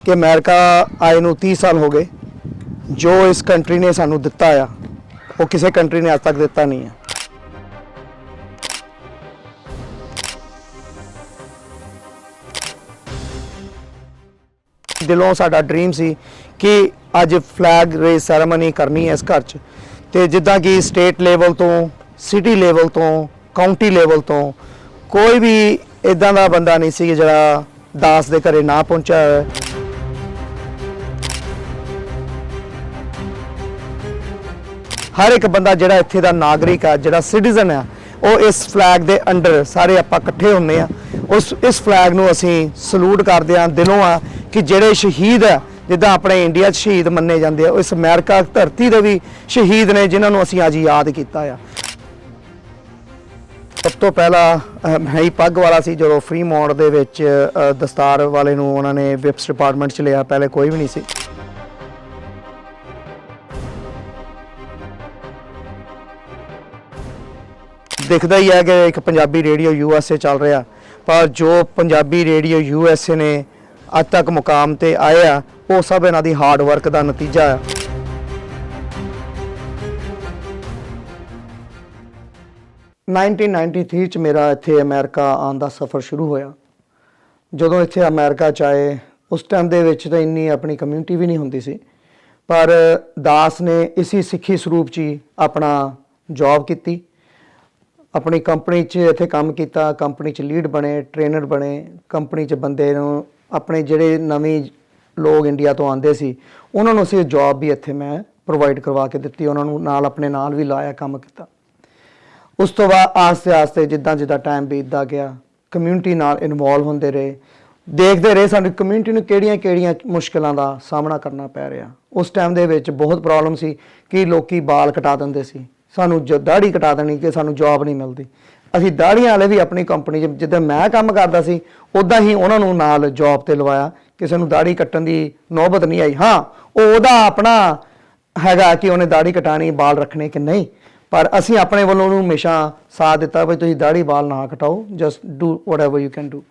कि अमेरिका आए नूं 30 साल हो गए। जो इस कंट्री ने सानू दिता आ वो किसी कंट्री ने अज तक दिता नहीं है। दिलों साडा ड्रीम सी कि अज फ्लैग रेज सैरेमनी करनी है इस घर च, ते जिद्दां कि स्टेट लेवल तो, सिटी लेवल तो, काउंटी लेवल तो कोई भी इदां दा बंदा नहीं सी जिहड़ा दास दे घरे ना पहुंचा है। हर एक बंदा जिहड़ा इत्थे दा नागरिक है, जिहड़ा सिटीजन है, वो इस फ्लैग दे अंडर सारे आपां इकट्ठे हुंदे आ। इस फ्लैग नूं असीं सलूट करदे आ दिलों आ कि जिहड़े शहीद है जिद्दां अपने इंडिया शहीद मन्ने जाते हैं, इस अमेरिका धरती के भी शहीद ने जिन्होंने असीं अज याद किया है। सब तो पहला मैं ही पग वाला सी जो फ्री मॉड दे विच दस्तार वाले नूं उन्होंने विप्स डिपार्टमेंट च लिया, पहले कोई भी नहीं सी। दिखता ही है कि एक पंजाबी रेडियो USA चल रहा, पर जो पंजाबी रेडियो USA ने अज तक मुकाम ते आया वो सब इन्हां दी हार्ड वर्क का नतीजा है। नाइनटीन 93 च मेरा इत्थे अमेरिका आने का सफ़र शुरू होया। जदों इत्थे अमेरिका च आए उस टाइम दे विच तां इन्नी अपनी कम्यूनिटी भी नहीं हुंदी सी, पर दास ने इसी सिक्खी स्वरूप च ही अपना जॉब की, अपनी कंपनी च इत्थे काम किया, कंपनी च लीड बने, ट्रेनर बने, कंपनी च बंदे नूं अपने जिहड़े नवीं लोग इंडिया तो आंदे सी उन्होंने उसी जॉब भी इत्थे मैं प्रोवाइड करवा के दित्ती, उन्होंने नाल अपने नाल भी लाया, काम किया। उस तो बाद आस्ते आस्ते जिद्दां जिद्दां टाइम बीतदा गया, कम्यूनिटी नाल इनवॉल्व होंदे रहे, देखते रहे साडी कम्यूनिटी नूं किहड़ियां मुश्किलों का सामना करना पै रहा। उस टाइम दे विच बहुत प्रॉब्लम सी कि लोकी बाल कटा दिंदे सी, सानू दाढ़ी कटा देनी कि सानू जॉब नहीं मिलती। असीं दाढ़ियां वाले भी अपनी कंपनी जिद्दां मैं काम करदा सी उदां ही उन्हां नूं नाल जॉब ते लवाया, किसी नूं दाढ़ी कट्टण दी नौबत नहीं आई। हाँ ओहदा अपना हैगा कि उन्हें दाढ़ी कटानी बाल रखने कि नहीं, पर असीं अपने वालों नूं हमेशा साथ दिता भी तुसीं दाढ़ी बाल ना कटाओ, just do whatever you can do.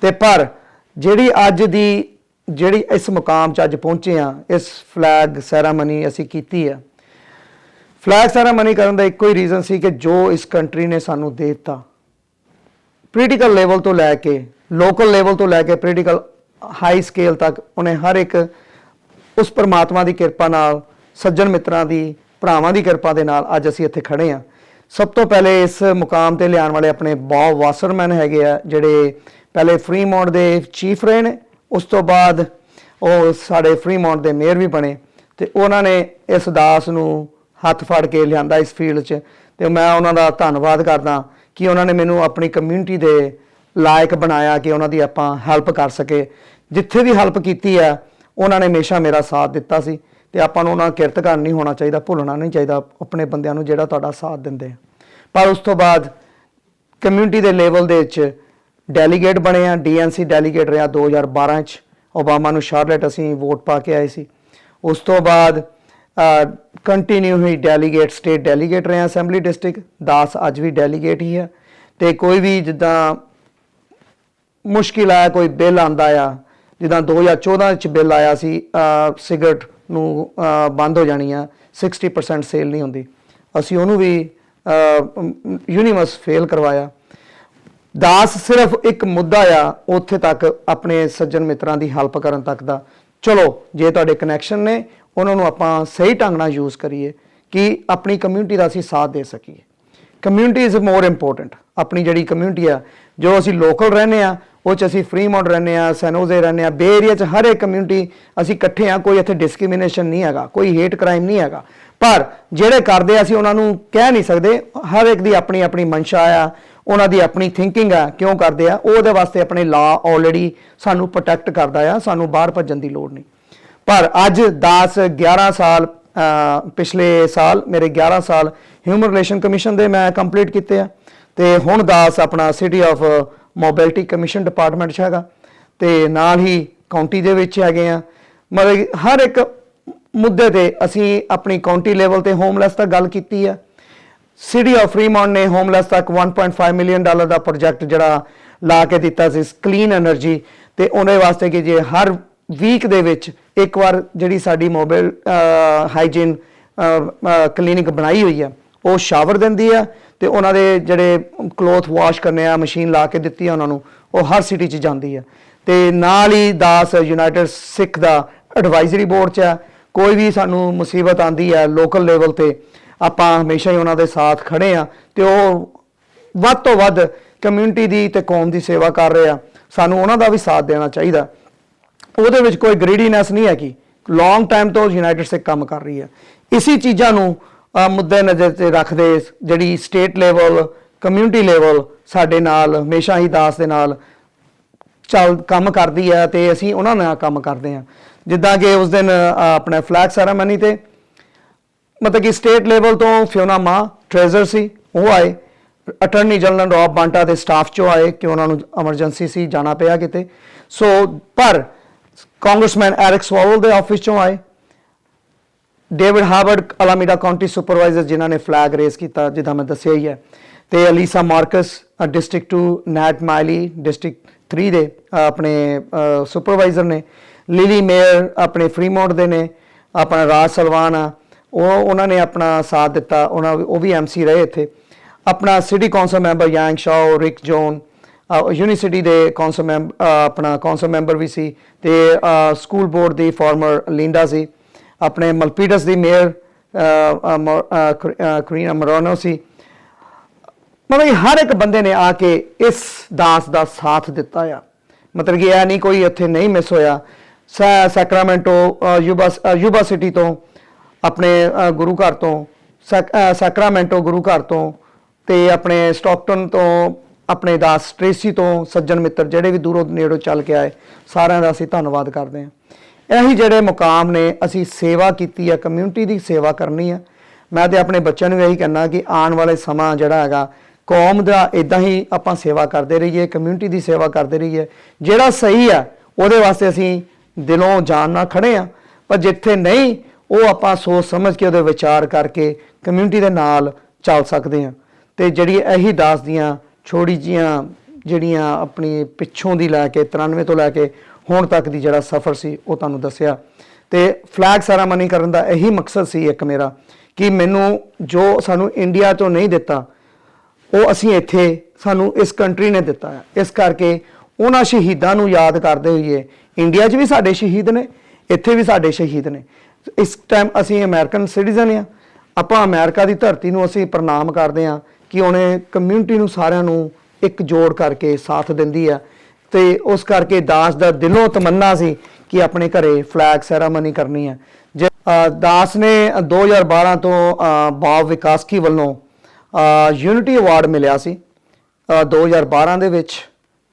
ते पर जिहड़ी अज दी जिहड़ी इस मुकाम च अज पहुंचे आ, इस फ्लैग सैरामनी असीं कीती है। फ्लैग सैरामनी करने का एक ही रीजन सी कि जो इस कंट्री ने सानू दे दिता, पोलीटिकल लेवल तो लैके लोकल लेवल तो लैके पोलीटिकल हाई स्केल तक उन्हें हर एक उस परमात्मा की कृपा नाल, सज्जन मित्रां दी, भरावां दी कृपा दे नाल अज असीं इत्थे खड़े हाँ। सब तो पहले इस मुकाम ते लियाण वाले अपने बॉब वासरमैन हैगे आ, जिहड़े पहले फ्री मॉड दे चीफ रहे ने, उस तो बाद वो साडे फ्री मॉड दे मेयर भी बने, ते उन्हां ने इस दास नूं हत्थ फड़ के लिया इस फील्ड च। तो मैं उन्होंने धन्नवाद करदा कि उन्होंने मैनू अपनी कम्यूनिटी के लायक बनाया कि उन्होंने आपां हैल्प कर सके। जिथे भी हैल्प की है उन्होंने हमेशा मेरा साथ दिता सी, ते आपां नूं उन्हां किरतकार नहीं होना चाहिए, भुलना नहीं चाहिए अपने बंदियां नूं जिहड़ा तुहाडा साथ दिंदे। पर उस तो बाद कम्यूनिटी के लेवल दे विच डेलीगेट बने हैं, DNC डेलीगेट रहा 2012 च, ओबामा नूं शार्लेट असीं वोट पा के आए सी। उस तो बाद कंटिन्यू ही डेलीगेट स्टेट डेलीगेट रहे असैंबली डिस्ट्रिक्ट, दास अज भी डेलीगेट ही है। तो कोई भी जिद्दां मुश्किल आया, कोई बिल आंदा आ, जिद्दां 2014 च बिल आया सी सिगरट नूं बंद हो जानी है, 60% सेल नहीं होंदी, असीं उहनूं भी यूनीवर्स फेल करवाया। दास सिर्फ एक मुद्दा आ उत्थे तक अपने सज्जन मित्रां की हैल्प करन तक दा। चलो जे तुहाडे कनैक्शन ने उन्होंने आपां सही ढंग नाल यूज़ करिए कि अपनी कम्यूनिटी का असीं साथ दे सकीए। Community is more important. अपनी जिहड़ी कम्यूनिटी आ, जो असीं लोकल रहने आ, वो च असीं फ्री मॉड रहने आ, सैन होजे रहने आ, बे एरिया च हर एक कम्यूनिटी असीं इकट्ठे आ, कोई इत्थे डिस्क्रिमिनेशन नहीं हैगा, कोई हेट क्राइम नहीं हैगा। पर जिहड़े करदे असीं उन्हां नूं कह नहीं सकदे, हर एक दी अपनी अपनी मंशा आ, उन्हां दी अपनी थिंकिंग आ, क्यों करदे आ ओहदे वास्ते अपने लॉ ऑलरेडी सानू प्रोटैक्ट करदा आ, सानू बाहर भज्जण दी लोड़ नहीं। पर अज दास 11 साल पिछले साल मेरे 11 साल ह्यूमन रिलेशन कमीशन दे मैं कंप्लीट किते आ, ते हुण दास अपना city of mobility commission department हैगा, ते नाल ही काउंटी दे विच हैगे आ। मतलब हर एक मुद्दे ते असीं अपनी काउंटी लेवल ते होमलैस तक गल कीती है। सिटी ऑफ फ्रीमॉन्ट ने होमलैस तक $1.5 मिलियन का प्रोजैक्ट जड़ा ला के दिता सी क्लीन एनर्जी, ते उहदे वास्ते कि जे हर ਵੀਕ ਦੇ ਵਿੱਚ ਇੱਕ ਵਾਰ ਜਿਹੜੀ ਸਾਡੀ ਮੋਬਾਈਲ ਹਾਈਜੀਨ ਕਲੀਨਿਕ ਬਣਾਈ ਹੋਈ ਆ, ਉਹ ਸ਼ਾਵਰ ਦਿੰਦੀ ਆ ਤੇ ਉਹਨਾਂ ਦੇ ਜਿਹੜੇ ਕਲੋਥ ਵਾਸ਼ ਕਰਨੇ ਆ ਮਸ਼ੀਨ ਲਾ ਕੇ ਦਿੱਤੀ ਆ ਉਹਨਾਂ ਨੂੰ, ਉਹ ਹਰ ਸਿਟੀ 'ਚ ਜਾਂਦੀ ਆ। ਤੇ ਨਾਲ ਹੀ ਦਾਸ ਯੂਨਾਈਟਿਡ ਸਿੱਖ ਦਾ ਐਡਵਾਈਜ਼ਰੀ ਬੋਰਡ 'ਚ ਆ। ਕੋਈ ਵੀ ਸਾਨੂੰ ਮੁਸੀਬਤ ਆਂਦੀ ਹੈ ਲੋਕਲ ਲੈਵਲ ਤੇ, ਆਪਾਂ ਹਮੇਸ਼ਾ ਹੀ ਉਹਨਾਂ ਦੇ ਸਾਥ ਖੜੇ ਆ ਤੇ ਉਹ ਵੱਧ ਤੋਂ ਵੱਧ ਕਮਿਊਨਿਟੀ ਦੀ ਤੇ ਕੌਮ ਦੀ ਸੇਵਾ ਕਰ ਰਹੇ ਆ। ਸਾਨੂੰ ਉਹਨਾਂ ਦਾ ਵੀ ਸਾਥ ਦੇਣਾ ਚਾਹੀਦਾ। ਉਹਦੇ ਵਿੱਚ ਕੋਈ ਗ੍ਰੀਡੀਨੈਸ ਨਹੀਂ ਹੈ ਕਿ ਲੌਂਗ ਟਾਈਮ ਤੋਂ ਯੂਨਾਈਟਿਡ ਸਿੱਖ ਕੰਮ ਕਰ ਰਹੀ ਹੈ। ਇसी ਚੀਜ਼ਾਂ ਨੂੰ ਮੁੱਦੇ ਨਜ਼ਰ 'ਤੇ ਰੱਖਦੇ ਜਿਹੜੀ ਸਟੇਟ ਲੈਵਲ ਕਮਿਊਨਿਟੀ ਲੈਵਲ ਸਾਡੇ ਨਾਲ ਹਮੇਸ਼ਾ ਹੀ ਦਾਸ ਦੇ ਨਾਲ ਕੰਮ ਕਰਦੀ ਹੈ ਤੇ ਅਸੀਂ ਉਹਨਾਂ ਨਾਲ ਕੰਮ ਕਰਦੇ ਹਾਂ। ਜਿੱਦਾਂ ਕਿ ਉਸ ਦਿਨ ਆਪਣੇ ਫਲੈਗ ਸੈਰਾਮਨੀ ਤੇ ਮਤਲਬ ਕਿ ਸਟੇਟ ਲੈਵਲ ਤੋਂ ਫਿਓਨਾ ਮਾ ਟ੍ਰੇਜ਼ਰ ਸੀ, ਉਹ ਆਏ। ਅਟਾਰਨੀ ਜਨਰਲ ਰੌਬ ਬਾਂਟਾ ਦੇ ਸਟਾਫ 'ਚੋਂ ਆਏ ਕਿ ਉਹਨਾਂ ਨੂੰ ਐਮਰਜੈਂਸੀ ਸੀ, ਜਾਣਾ ਪਿਆ ਕਿਤੇ। ਸੋ ਪਰ ਕਾਂਗਰਸਮੈਨ ਐਰਿਕ ਸਵਾਵਲ ਦੇ ਆਫਿਸ 'ਚੋਂ ਆਏ। ਡੇਵਿਡ ਹਾਵਰਡ ਅਲਾਮੀਡਾ ਕਾਉਂਟੀ ਸੁਪਰਵਾਈਜ਼ਰ ਜਿਨ੍ਹਾਂ ਨੇ ਫਲੈਗ ਰੇਸ ਕੀਤਾ, ਜਿੱਦਾਂ ਮੈਂ ਦੱਸਿਆ ਹੀ ਹੈ। ਤੇ ਅਲੀਸਾ ਮਾਰਕਸ ਡਿਸਟ੍ਰਿਕਟ 2, ਨੈਟ ਮਾਈਲੀ ਡਿਸਟ੍ਰਿਕਟ 3 ਦੇ ਆਪਣੇ ਸੁਪਰਵਾਈਜ਼ਰ ਨੇ। ਲਿਲੀ ਮੇਅਰ ਆਪਣੇ ਫਰੀਮੌਂਟ ਦੇ ਨੇ। ਆਪਣਾ ਰਾਜ ਸਲਵਾਨ ਆ, ਉਹਨਾਂ ਨੇ ਆਪਣਾ ਸਾਥ ਦਿੱਤਾ, ਉਹ ਵੀ MC ਰਹੇ ਇੱਥੇ। ਆਪਣਾ ਸਿਟੀ ਕੌਂਸਲ ਮੈਂਬਰ ਯਾਂਗ ਸ਼ਾਓ, ਰਿਕ ਜੋਨ ਯੂਨੀਵਰਸਿਟੀ ਦੇ ਆਪਣਾ ਕੌਂਸਲ ਮੈਂਬਰ ਵੀ ਸੀ ਤੇ ਸਕੂਲ ਬੋਰਡ ਦੀ ਫਾਰਮਰ ਲਿੰਡਾ ਸੀ। ਆਪਣੇ ਮਲਪੀਟਸ ਦੀ ਮੇਅਰ ਕਰੀਨਾ ਮੋਰਾਨੋ ਸੀ। ਮਤਲਬ ਕਿ ਹਰ ਇੱਕ ਬੰਦੇ ਨੇ ਆ ਕੇ ਇਸ ਦਾਸ ਦਾ ਸਾਥ ਦਿੱਤਾ ਆ। ਮਤਲਬ ਕਿ ਇਹ ਨਹੀਂ ਕੋਈ ਇੱਥੇ ਨਹੀਂ ਮਿਸ ਹੋਇਆ। ਸੈਕਰਾਮੈਂਟੋ ਯੂਬਾ ਸਿਟੀ ਤੋਂ, ਆਪਣੇ ਗੁਰੂ ਘਰ ਤੋਂ, ਸੈਕਰਾਮੈਂਟੋ ਗੁਰੂ ਘਰ ਤੋਂ ਤੇ ਆਪਣੇ ਸਟਾਕਟਨ ਤੋਂ, ਆਪਣੇ ਦਾਸ ਟ੍ਰੇਸੀ ਤੋਂ, ਸੱਜਣ ਮਿੱਤਰ ਜਿਹੜੇ ਵੀ ਦੂਰੋਂ ਨੇੜੋਂ ਚੱਲ ਕੇ ਆਏ, ਸਾਰਿਆਂ ਦਾ ਅਸੀਂ ਧੰਨਵਾਦ ਕਰਦੇ ਹਾਂ। ਇਹੀ ਜਿਹੜੇ ਮੁਕਾਮ ਨੇ, ਅਸੀਂ ਸੇਵਾ ਕੀਤੀ ਆ, ਕਮਿਊਨਿਟੀ ਦੀ ਸੇਵਾ ਕਰਨੀ ਆ। ਮੈਂ ਤੇ ਆਪਣੇ ਬੱਚਿਆਂ ਨੂੰ ਇਹੀ ਕਹਿਣਾ ਕਿ ਆਉਣ ਵਾਲੇ ਸਮਾਂ ਜਿਹੜਾ ਹੈਗਾ ਕੌਮ ਦਾ ਇਦਾਂ ਹੀ ਆਪਾਂ ਸੇਵਾ ਕਰਦੇ ਰਹੀਏ, ਕਮਿਊਨਿਟੀ ਦੀ ਸੇਵਾ ਕਰਦੇ ਰਹੀਏ। ਜਿਹੜਾ ਸਹੀ ਆ ਉਹਦੇ ਵਾਸਤੇ ਅਸੀਂ ਦਿਲੋਂ ਜਾਨ ਨਾਲ ਖੜੇ ਆ, ਪਰ ਜਿੱਥੇ ਨਹੀਂ ਉਹ ਆਪਾਂ ਸੋਚ ਸਮਝ ਕੇ ਉਹਦੇ ਵਿਚਾਰ ਕਰਕੇ ਕਮਿਊਨਿਟੀ ਦੇ ਨਾਲ ਚੱਲ ਸਕਦੇ ਹਾਂ। ਤੇ ਜਿਹੜੀ ਇਹੀ ਦਾਸ ਦੀਆਂ ਛੋਟੀ ਜੀਆਂ ਜਿਹੜੀਆਂ ਆਪਣੀ ਪਿੱਛੋਂ ਦੀ ਲੈ ਕੇ 93 ਤੋਂ ਲੈ ਕੇ ਹੁਣ ਤੱਕ ਦੀ ਜਿਹੜਾ ਸਫ਼ਰ ਸੀ ਉਹ ਤੁਹਾਨੂੰ ਦੱਸਿਆ। ਤੇ ਫਲੈਗ ਸੈਰਾਮਨੀ ਕਰਨ ਦਾ ਇਹੀ ਮਕਸਦ ਸੀ ਇੱਕ ਮੇਰਾ ਕਿ ਮੈਨੂੰ ਜੋ ਸਾਨੂੰ ਇੰਡੀਆ ਤੋਂ ਨਹੀਂ ਦਿੱਤਾ ਉਹ ਅਸੀਂ ਇੱਥੇ ਸਾਨੂੰ ਇਸ ਕੰਟਰੀ ਨੇ ਦਿੱਤਾ ਹੈ। ਇਸ ਕਰਕੇ ਉਹਨਾਂ ਸ਼ਹੀਦਾਂ ਨੂੰ ਯਾਦ ਕਰਦੇ ਹੋਈਏ, ਇੰਡੀਆ 'ਚ ਵੀ ਸਾਡੇ ਸ਼ਹੀਦ ਨੇ, ਇੱਥੇ ਵੀ ਸਾਡੇ ਸ਼ਹੀਦ ਨੇ। ਇਸ ਟਾਈਮ ਅਸੀਂ ਅਮਰੀਕਨ ਸਿਟੀਜ਼ਨ ਆ, ਆਪਾਂ ਅਮਰੀਕਾ ਦੀ ਧਰਤੀ ਨੂੰ ਅਸੀਂ ਪ੍ਰਣਾਮ ਕਰਦੇ ਹਾਂ ਕਿ ਉਹਨੇ ਕਮਿਊਨਿਟੀ ਨੂੰ ਸਾਰਿਆਂ ਨੂੰ ਇੱਕ ਜੋੜ ਕਰਕੇ ਸਾਥ ਦਿੰਦੀ ਆ। ਤੇ ਉਸ ਕਰਕੇ ਦਾਸ ਦਾ ਦਿਲੋਂ ਤਮੰਨਾ ਸੀ ਕਿ ਆਪਣੇ ਘਰੇ ਫਲੈਗ ਸੈਰਾਮਨੀ ਕਰਨੀ ਹੈ। ਦਾਸ ਨੇ 2012 ਤੋਂ ਬਾਬ ਵਿਕਾਸਕੀ ਵੱਲੋਂ ਯੂਨਿਟੀ ਅਵਾਰਡ ਮਿਲਿਆ ਸੀ 2012 ਦੇ ਵਿੱਚ।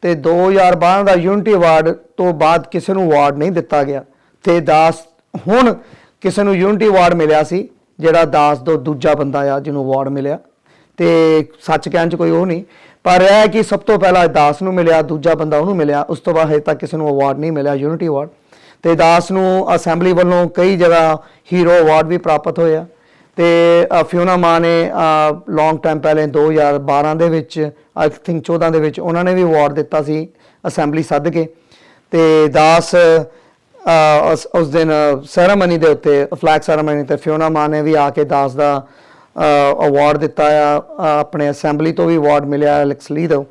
ਤੇ 2012 ਦਾ ਯੂਨਿਟੀ ਅਵਾਰਡ ਤੋਂ ਬਾਅਦ ਕਿਸੇ ਨੂੰ ਅਵਾਰਡ ਨਹੀਂ ਦਿੱਤਾ ਗਿਆ ਤੇ ਦਾਸ ਹੁਣ ਕਿਸੇ ਨੂੰ ਯੂਨਿਟੀ ਅਵਾਰਡ ਮਿਲਿਆ ਸੀ, ਜਿਹੜਾ ਦਾਸ ਤੋਂ ਦੂਜਾ ਬੰਦਾ ਆ ਜਿਹਨੂੰ ਅਵਾਰਡ ਮਿਲਿਆ। ਤੇ ਸੱਚ ਕਹਿਣ 'ਚ ਕੋਈ ਉਹ ਨਹੀਂ, ਪਰ ਇਹ ਹੈ ਕਿ ਸਭ ਤੋਂ ਪਹਿਲਾਂ ਦਾਸ ਨੂੰ ਮਿਲਿਆ, ਦੂਜਾ ਬੰਦਾ ਉਹਨੂੰ ਮਿਲਿਆ, ਉਸ ਤੋਂ ਬਾਅਦ ਹਜੇ ਤੱਕ ਕਿਸੇ ਨੂੰ ਅਵਾਰਡ ਨਹੀਂ ਮਿਲਿਆ ਯੂਨਿਟੀ ਅਵਾਰਡ। ਤੇ ਦਾਸ ਨੂੰ ਅਸੈਂਬਲੀ ਵੱਲੋਂ ਕਈ ਜਗ੍ਹਾ ਹੀਰੋ ਅਵਾਰਡ ਵੀ ਪ੍ਰਾਪਤ ਹੋਇਆ। ਤੇ ਫਿਓਨਾ ਮਾ ਨੇ ਲੌਂਗ ਟਾਈਮ ਪਹਿਲੇ 2012 ਦੇ ਵਿੱਚ, ਆਈ ਥਿੰਕ 14 ਦੇ ਵਿੱਚ ਉਹਨਾਂ ਨੇ ਵੀ ਅਵਾਰਡ ਦਿੱਤਾ ਸੀ ਅਸੈਂਬਲੀ ਸੱਦ ਕੇ। ਤੇ ਦਾਸ ਉਸ ਦਿਨ ਸੈਰਾਮਨੀ ਦੇ ਉੱਤੇ, ਫਲੈਗ ਸੈਰਾਮਨੀ ਤੇ ਫਿਓਨਾ ਮਾ ਨੇ ਵੀ ਆ ਕੇ ਦਾਸ ਦਾ ਅਵਾਰਡ ਦਿੱਤਾ ਆ। ਆਪਣੇ ਅਸੈਂਬਲੀ ਤੋਂ ਵੀ ਅਵਾਰਡ ਮਿਲਿਆ ਐਲੈਕਸ ਲੀ ਤੋਂ,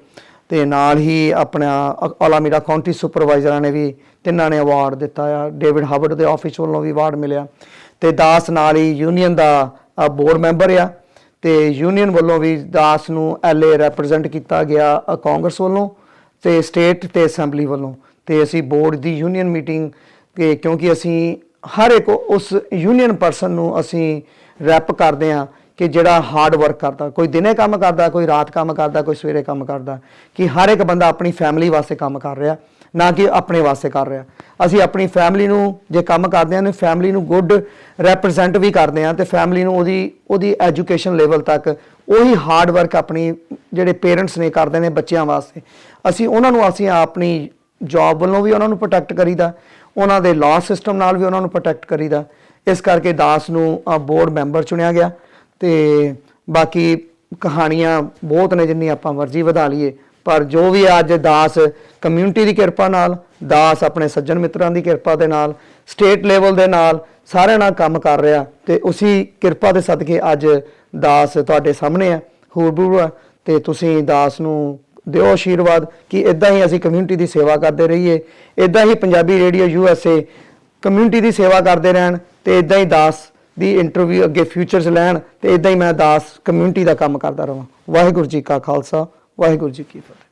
ਤੇ ਨਾਲ ਹੀ ਆਪਣਾ ਅਲਾਮੀਡਾ ਕਾਉਂਟੀ ਸੁਪਰਵਾਈਜ਼ਰਾਂ ਨੇ ਵੀ ਤਿੰਨਾਂ ਨੇ ਅਵਾਰਡ ਦਿੱਤਾ ਆ। ਡੇਵਿਡ ਹਾਵਰਡ ਦੇ ਆਫਿਸ ਵੱਲੋਂ ਵੀ ਅਵਾਰਡ ਮਿਲਿਆ। ਤੇ ਦਾਸ ਨਾਲ ਹੀ ਯੂਨੀਅਨ ਦਾ ਬੋਰਡ ਮੈਂਬਰ ਆ ਤੇ ਯੂਨੀਅਨ ਵੱਲੋਂ ਵੀ ਦਾਸ ਨੂੰ LA ਰੈਪਰੈਜ਼ੈਂਟ ਕੀਤਾ ਗਿਆ ਕਾਂਗਰਸ ਵੱਲੋਂ ਤੇ ਸਟੇਟ ਤੇ ਅਸੈਂਬਲੀ ਵੱਲੋਂ। ਤੇ ਅਸੀਂ ਬੋਰਡ ਦੀ ਯੂਨੀਅਨ ਮੀਟਿੰਗ ਕਿਉਂਕਿ ਅਸੀਂ ਹਰ ਇੱਕ ਉਸ ਯੂਨੀਅਨ ਪਰਸਨ ਨੂੰ ਅਸੀਂ ਰੈਪ ਕਰਦੇ ਹਾਂ ਕਿ ਜਿਹੜਾ ਹਾਰਡ ਵਰਕ ਕਰਦਾ, ਕੋਈ ਦਿਨੇ ਕੰਮ ਕਰਦਾ, ਕੋਈ ਰਾਤ ਕੰਮ ਕਰਦਾ, ਕੋਈ ਸਵੇਰੇ ਕੰਮ ਕਰਦਾ, ਕਿ ਹਰ ਇੱਕ ਬੰਦਾ ਆਪਣੀ ਫੈਮਿਲੀ ਵਾਸਤੇ ਕੰਮ ਕਰ ਰਿਹਾ, ਨਾ ਕਿ ਆਪਣੇ ਵਾਸਤੇ ਕਰ ਰਿਹਾ। ਅਸੀਂ ਆਪਣੀ ਫੈਮਿਲੀ ਨੂੰ ਜੇ ਕੰਮ ਕਰਦੇ ਹਾਂ, ਫੈਮਿਲੀ ਨੂੰ ਗੁੱਡ ਰੈਪਰੈਜ਼ੈਂਟ ਵੀ ਕਰਦੇ ਹਾਂ ਤੇ ਫੈਮਿਲੀ ਨੂੰ ਉਹਦੀ ਐਜੂਕੇਸ਼ਨ ਲੈਵਲ ਤੱਕ ਉਹੀ ਹਾਰਡ ਵਰਕ ਆਪਣੀ ਜਿਹੜੇ ਪੇਰੈਂਟਸ ਨੇ ਕਰਦੇ ਨੇ ਬੱਚਿਆਂ ਵਾਸਤੇ, ਅਸੀਂ ਉਹਨਾਂ ਨੂੰ ਅਸੀਂ ਆਪਣੀ ਜੌਬ ਵੱਲੋਂ ਵੀ ਉਹਨਾਂ ਨੂੰ ਪ੍ਰੋਟੈਕਟ ਕਰੀਦਾ, ਉਹਨਾਂ ਦੇ ਲਾਅ ਸਿਸਟਮ ਨਾਲ ਵੀ ਉਹਨਾਂ ਨੂੰ ਪ੍ਰੋਟੈਕਟ ਕਰੀਦਾ। ਇਸ ਕਰਕੇ ਦਾਸ ਨੂੰ ਬੋਰਡ ਮੈਂਬਰ ਚੁਣਿਆ ਗਿਆ। ਤੇ ਬਾਕੀ ਕਹਾਣੀਆਂ ਬਹੁਤ ਨੇ, ਜਿੰਨੀ ਆਪਾਂ ਮਰਜ਼ੀ ਵਧਾ ਲਈਏ, ਪਰ ਜੋ ਵੀ ਅੱਜ ਦਾਸ ਕਮਿਊਨਿਟੀ ਦੀ ਕਿਰਪਾ ਨਾਲ ਦਾਸ ਆਪਣੇ ਸੱਜਣ ਮਿੱਤਰਾਂ ਦੀ ਕਿਰਪਾ ਦੇ ਨਾਲ ਸਟੇਟ ਲੈਵਲ ਦੇ ਨਾਲ ਸਾਰਿਆਂ ਨਾਲ ਕੰਮ ਕਰ ਰਿਹਾ ਤੇ ਉਸੇ ਕਿਰਪਾ ਦੇ ਸਦਕੇ ਅੱਜ ਦਾਸ ਤੁਹਾਡੇ ਸਾਹਮਣੇ ਆ ਹੂਬਹੂ ਆ ਤੇ ਤੁਸੀਂ ਦਾਸ ਨੂੰ ਦਿਓ ਆਸ਼ੀਰਵਾਦ ਕਿ ਇਦਾਂ ਹੀ ਅਸੀਂ ਕਮਿਊਨਿਟੀ ਦੀ ਸੇਵਾ ਕਰਦੇ ਰਹੀਏ, ਇਦਾਂ ਹੀ ਪੰਜਾਬੀ ਰੇਡੀਓ USA ਕਮਿਊਨਿਟੀ ਦੀ ਸੇਵਾ ਕਰਦੇ ਰਹਿਣ ਤੇ ਇਦਾਂ ਹੀ ਦਾਸ ਦੀ ਇੰਟਰਵਿਊ ਅੱਗੇ ਫਿਊਚਰ 'ਚ ਲੈਣ ਤੇ ਇਦਾਂ ਹੀ ਮੈਂ ਦਾਸ ਕਮਿਊਨਿਟੀ ਦਾ ਕੰਮ ਕਰਦਾ ਰਹਾਂ। ਵਾਹਿਗੁਰੂ ਜੀ ਕਾ ਖਾਲਸਾ, ਵਾਹਿਗੁਰੂ ਜੀ ਕੀ ਫਤਿਹ।